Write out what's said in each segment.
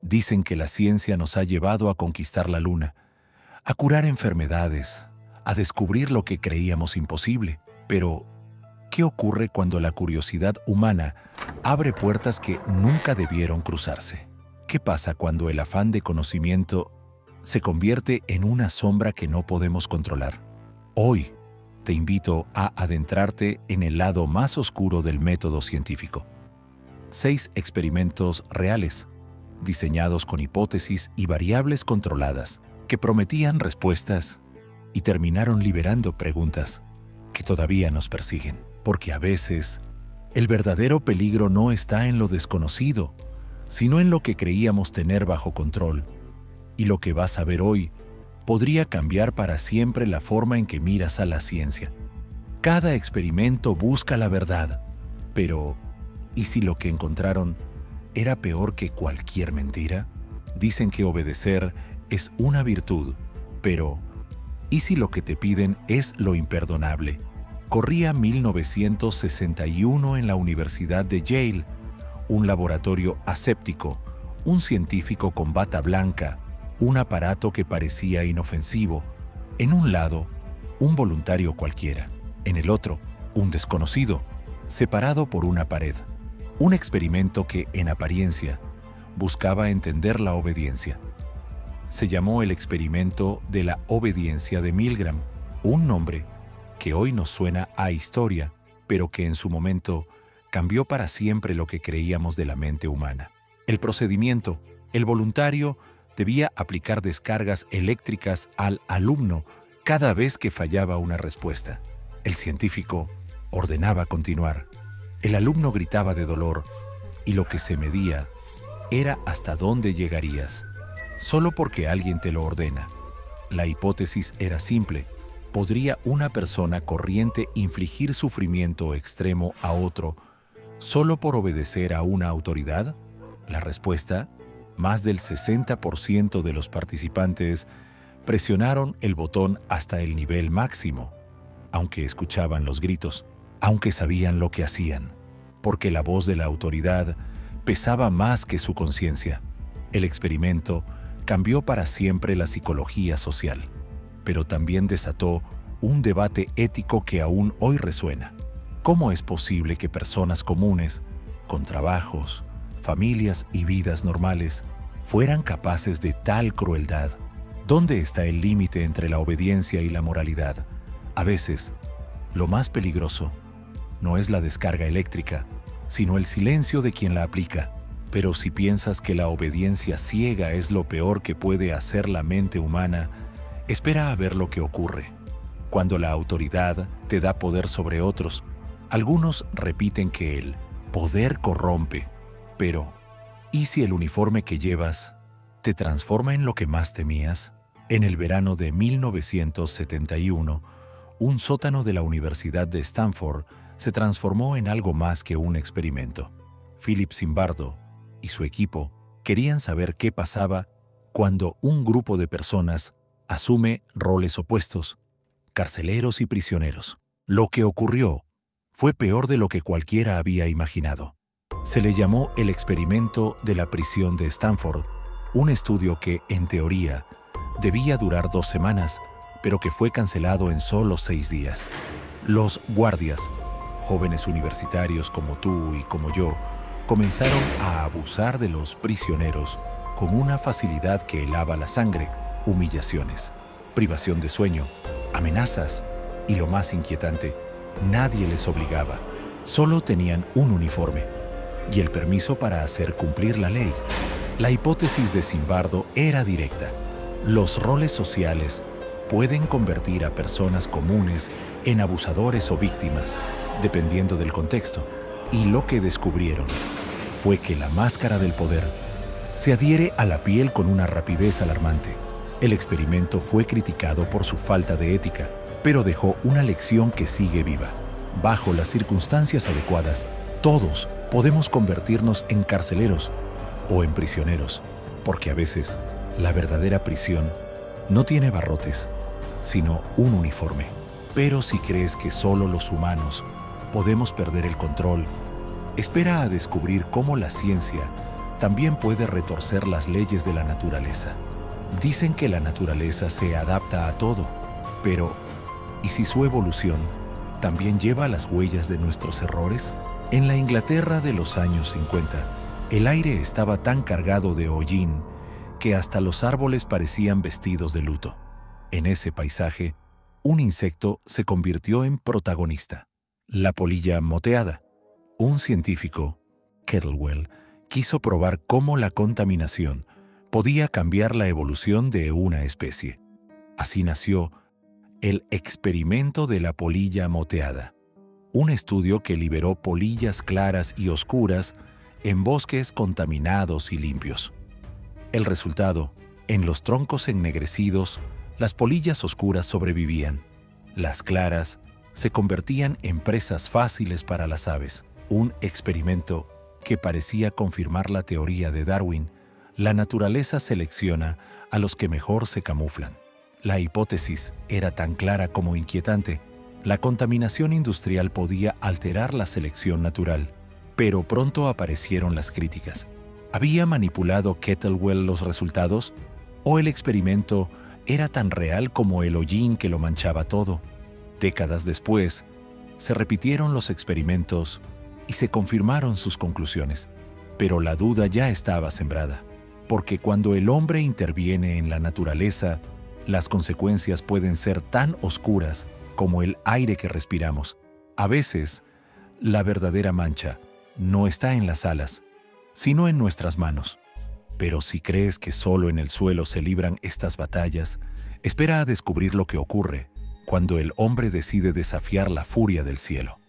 Dicen que la ciencia nos ha llevado a conquistar la luna, a curar enfermedades, a descubrir lo que creíamos imposible. Pero, ¿qué ocurre cuando la curiosidad humana abre puertas que nunca debieron cruzarse? ¿Qué pasa cuando el afán de conocimiento se convierte en una sombra que no podemos controlar? Hoy te invito a adentrarte en el lado más oscuro del método científico. 6 experimentos reales, diseñados con hipótesis y variables controladas, que prometían respuestas y terminaron liberando preguntas que todavía nos persiguen. Porque a veces, el verdadero peligro no está en lo desconocido, sino en lo que creíamos tener bajo control. Y lo que vas a ver hoy podría cambiar para siempre la forma en que miras a la ciencia. Cada experimento busca la verdad, pero ¿y si lo que encontraron era peor que cualquier mentira? Dicen que obedecer es una virtud, pero ¿y si lo que te piden es lo imperdonable? Corría 1961 en la Universidad de Yale, un laboratorio aséptico, un científico con bata blanca, un aparato que parecía inofensivo. En un lado, un voluntario cualquiera. En el otro, un desconocido, separado por una pared. Un experimento que, en apariencia, buscaba entender la obediencia. Se llamó el experimento de la obediencia de Milgram, un nombre que hoy nos suena a historia, pero que en su momento cambió para siempre lo que creíamos de la mente humana. El procedimiento, el voluntario debía aplicar descargas eléctricas al alumno cada vez que fallaba una respuesta. El científico ordenaba continuar. El alumno gritaba de dolor y lo que se medía era hasta dónde llegarías. Solo porque alguien te lo ordena. La hipótesis era simple. ¿Podría una persona corriente infligir sufrimiento extremo a otro solo por obedecer a una autoridad? La respuesta: más del 60% de los participantes presionaron el botón hasta el nivel máximo, aunque escuchaban los gritos, aunque sabían lo que hacían, porque la voz de la autoridad pesaba más que su conciencia. El experimento cambió para siempre la psicología social, pero también desató un debate ético que aún hoy resuena. ¿Cómo es posible que personas comunes, con trabajos, familias y vidas normales, fueran capaces de tal crueldad? ¿Dónde está el límite entre la obediencia y la moralidad? A veces, lo más peligroso no es la descarga eléctrica, sino el silencio de quien la aplica. Pero si piensas que la obediencia ciega es lo peor que puede hacer la mente humana, espera a ver lo que ocurre. Cuando la autoridad te da poder sobre otros, algunos repiten que el poder corrompe. Pero, ¿y si el uniforme que llevas te transforma en lo que más temías? En el verano de 1971, un sótano de la Universidad de Stanford se transformó en algo más que un experimento. Philip Zimbardo y su equipo querían saber qué pasaba cuando un grupo de personas asume roles opuestos, carceleros y prisioneros. Lo que ocurrió fue peor de lo que cualquiera había imaginado. Se le llamó el experimento de la prisión de Stanford, un estudio que, en teoría, debía durar 2 semanas, pero que fue cancelado en solo 6 días. Los guardias, jóvenes universitarios como tú y como yo, comenzaron a abusar de los prisioneros con una facilidad que helaba la sangre: humillaciones, privación de sueño, amenazas y, lo más inquietante, nadie les obligaba. Solo tenían un uniforme y el permiso para hacer cumplir la ley. La hipótesis de Zimbardo era directa. Los roles sociales pueden convertir a personas comunes en abusadores o víctimas, dependiendo del contexto. Y lo que descubrieron fue que la máscara del poder se adhiere a la piel con una rapidez alarmante. El experimento fue criticado por su falta de ética, pero dejó una lección que sigue viva. Bajo las circunstancias adecuadas, todos podemos convertirnos en carceleros o en prisioneros, porque a veces la verdadera prisión no tiene barrotes, sino un uniforme. Pero si crees que solo los humanos podemos perder el control, espera a descubrir cómo la ciencia también puede retorcer las leyes de la naturaleza. Dicen que la naturaleza se adapta a todo, pero ¿y si su evolución también lleva las huellas de nuestros errores? En la Inglaterra de los años 50, el aire estaba tan cargado de hollín que hasta los árboles parecían vestidos de luto. En ese paisaje, un insecto se convirtió en protagonista: la polilla moteada. Un científico, Kettlewell, quiso probar cómo la contaminación podía cambiar la evolución de una especie. Así nació el experimento de la polilla moteada, un estudio que liberó polillas claras y oscuras en bosques contaminados y limpios. El resultado: en los troncos ennegrecidos, las polillas oscuras sobrevivían. Las claras se convertían en presas fáciles para las aves. Un experimento que parecía confirmar la teoría de Darwin: la naturaleza selecciona a los que mejor se camuflan. La hipótesis era tan clara como inquietante. La contaminación industrial podía alterar la selección natural, pero pronto aparecieron las críticas. ¿Había manipulado Kettlewell los resultados? ¿O el experimento era tan real como el hollín que lo manchaba todo? Décadas después, se repitieron los experimentos y se confirmaron sus conclusiones. Pero la duda ya estaba sembrada, porque cuando el hombre interviene en la naturaleza, las consecuencias pueden ser tan oscuras como el aire que respiramos. A veces, la verdadera mancha no está en las alas, sino en nuestras manos. Pero si crees que solo en el suelo se libran estas batallas, espera a descubrir lo que ocurre cuando el hombre decide desafiar la furia del cielo.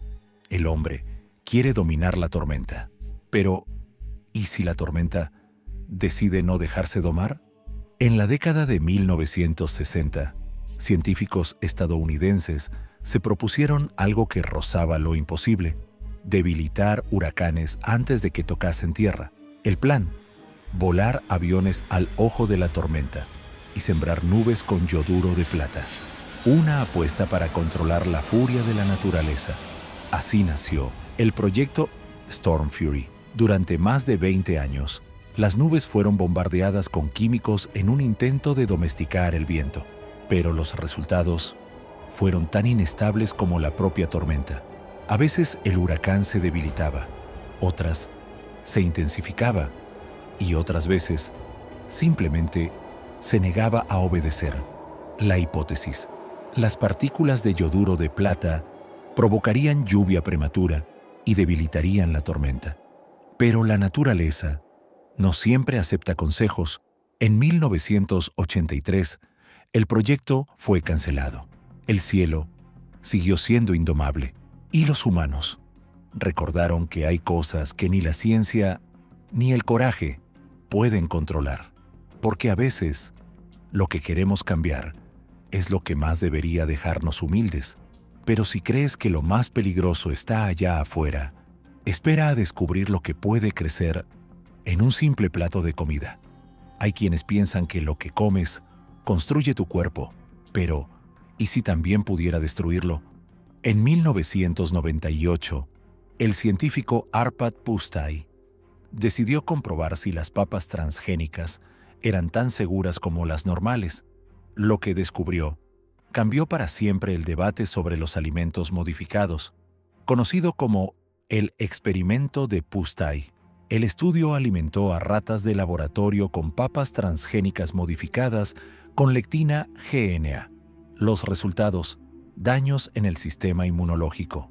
El hombre quiere dominar la tormenta. Pero, ¿y si la tormenta decide no dejarse domar? En la década de 1960, científicos estadounidenses se propusieron algo que rozaba lo imposible: debilitar huracanes antes de que tocasen tierra. El plan: volar aviones al ojo de la tormenta y sembrar nubes con yoduro de plata. Una apuesta para controlar la furia de la naturaleza. Así nació el proyecto Storm Fury. Durante más de 20 años, las nubes fueron bombardeadas con químicos en un intento de domesticar el viento. Pero los resultados fueron tan inestables como la propia tormenta. A veces el huracán se debilitaba, otras se intensificaba y otras veces simplemente se negaba a obedecer. La hipótesis: las partículas de yoduro de plata provocarían lluvia prematura y debilitarían la tormenta. Pero la naturaleza no siempre acepta consejos. En 1983, el proyecto fue cancelado. El cielo siguió siendo indomable. Y los humanos recordaron que hay cosas que ni la ciencia ni el coraje pueden controlar. Porque a veces, lo que queremos cambiar es lo que más debería dejarnos humildes. Pero si crees que lo más peligroso está allá afuera, espera a descubrir lo que puede crecer en un simple plato de comida. Hay quienes piensan que lo que comes construye tu cuerpo, pero ¿y si también pudiera destruirlo? En 1998, el científico Arpad Pusztai decidió comprobar si las papas transgénicas eran tan seguras como las normales. Lo que descubrió cambió para siempre el debate sobre los alimentos modificados, conocido como el experimento de Pusztai. El estudio alimentó a ratas de laboratorio con papas transgénicas modificadas con lectina GNA. Los resultados: daños en el sistema inmunológico,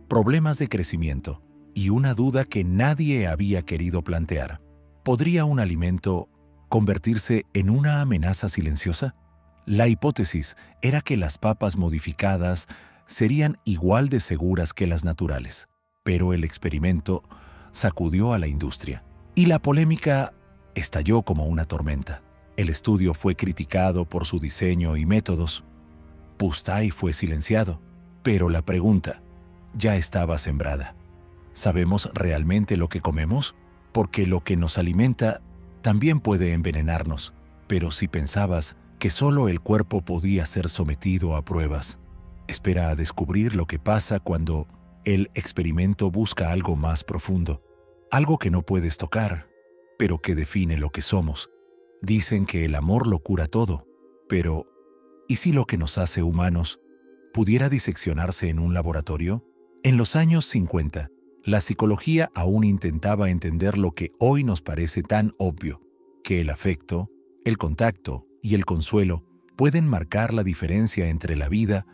problemas de crecimiento y una duda que nadie había querido plantear. ¿Podría un alimento convertirse en una amenaza silenciosa? La hipótesis era que las papas modificadas serían igual de seguras que las naturales. Pero el experimento sacudió a la industria y la polémica estalló como una tormenta. El estudio fue criticado por su diseño y métodos. Pusztai fue silenciado, pero la pregunta ya estaba sembrada. ¿Sabemos realmente lo que comemos? Porque lo que nos alimenta también puede envenenarnos. Pero si pensabas que solo el cuerpo podía ser sometido a pruebas, espera a descubrir lo que pasa cuando el experimento busca algo más profundo, algo que no puedes tocar, pero que define lo que somos. Dicen que el amor lo cura todo, pero ¿y si lo que nos hace humanos pudiera diseccionarse en un laboratorio? En los años 50, la psicología aún intentaba entender lo que hoy nos parece tan obvio, que el afecto, el contacto y el consuelo pueden marcar la diferencia entre la vida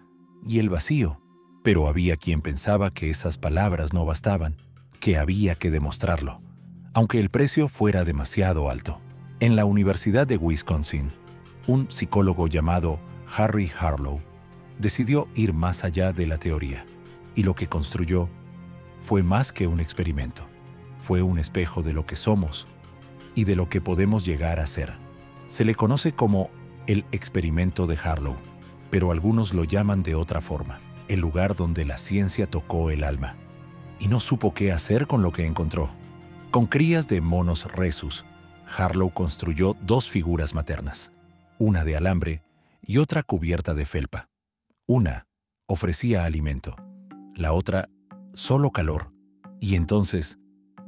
y el vacío. Pero había quien pensaba que esas palabras no bastaban, que había que demostrarlo, aunque el precio fuera demasiado alto. En la Universidad de Wisconsin, un psicólogo llamado Harry Harlow decidió ir más allá de la teoría, y lo que construyó fue más que un experimento. Fue un espejo de lo que somos y de lo que podemos llegar a ser. Se le conoce como el experimento de Harlow, pero algunos lo llaman de otra forma, el lugar donde la ciencia tocó el alma y no supo qué hacer con lo que encontró. Con crías de monos rhesus, Harlow construyó dos figuras maternas, una de alambre y otra cubierta de felpa. Una ofrecía alimento, la otra solo calor, y entonces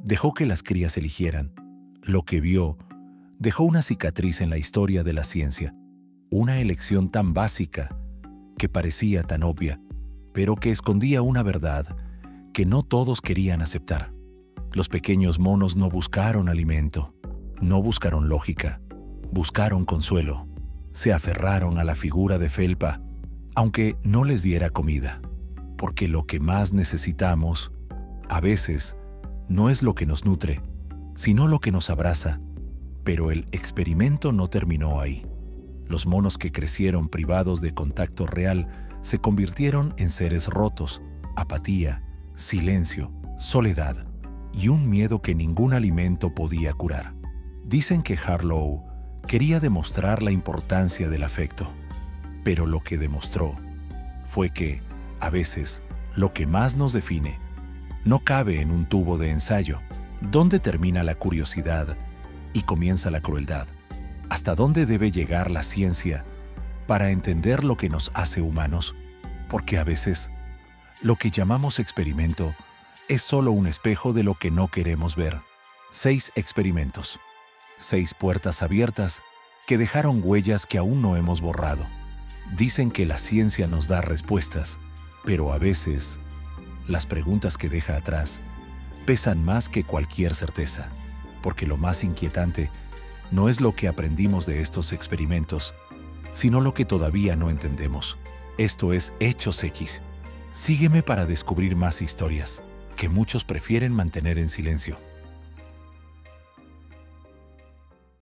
dejó que las crías eligieran. Lo que vio dejó una cicatriz en la historia de la ciencia, una elección tan básica que parecía tan obvia, pero que escondía una verdad que no todos querían aceptar. Los pequeños monos no buscaron alimento, no buscaron lógica, buscaron consuelo. Se aferraron a la figura de felpa, aunque no les diera comida, porque lo que más necesitamos, a veces, no es lo que nos nutre, sino lo que nos abraza. Pero el experimento no terminó ahí. Los monos que crecieron privados de contacto real se convirtieron en seres rotos, apatía, silencio, soledad y un miedo que ningún alimento podía curar. Dicen que Harlow quería demostrar la importancia del afecto, pero lo que demostró fue que, a veces, lo que más nos define no cabe en un tubo de ensayo. ¿Dónde termina la curiosidad y comienza la crueldad? ¿Hasta dónde debe llegar la ciencia para entender lo que nos hace humanos? Porque a veces, lo que llamamos experimento es solo un espejo de lo que no queremos ver. 6 experimentos. 6 puertas abiertas que dejaron huellas que aún no hemos borrado. Dicen que la ciencia nos da respuestas, pero a veces, las preguntas que deja atrás pesan más que cualquier certeza, porque lo más inquietante no es lo que aprendimos de estos experimentos, sino lo que todavía no entendemos. Esto es Hechos X. Sígueme para descubrir más historias que muchos prefieren mantener en silencio.